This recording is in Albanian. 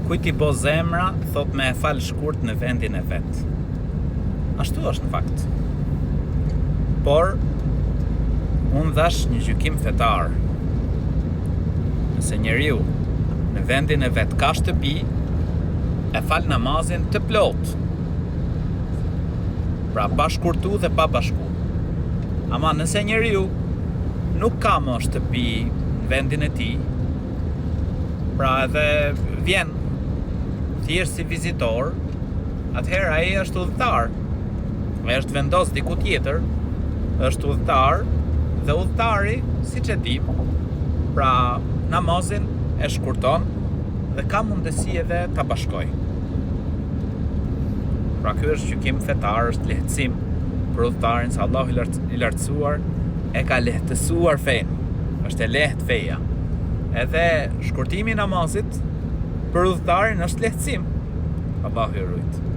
Kujt i bo zemra, thot me e fal shkurt në vendin e vet. Ashtu është në fakt. Por, unë dhash një gjykim fetar. Nëse njeriu në vendin e vet ka shtëpi, e fal namazin të plot. Pra pa shkurtu dhe pa bashku. Ama nëse njeriu nuk ka më shtëpi në vendin e tij, pra edhe vjen thjesht si vizitor, atëherë ai është udhëtar. Ai është vendos diku tjetër, është udhëtar dhe udhëtari, siç e dim, pra namazin e shkurton dhe ka mundësi edhe ta bashkoj. Pra ky është gjykim fetar, është lehtësim për udhëtarin se Allahu i lartësuar e ka lehtësuar fenë. Është e lehtë feja. Edhe shkurtimi i namazit për udhëtarin është lehtësim. Allahu i rujt.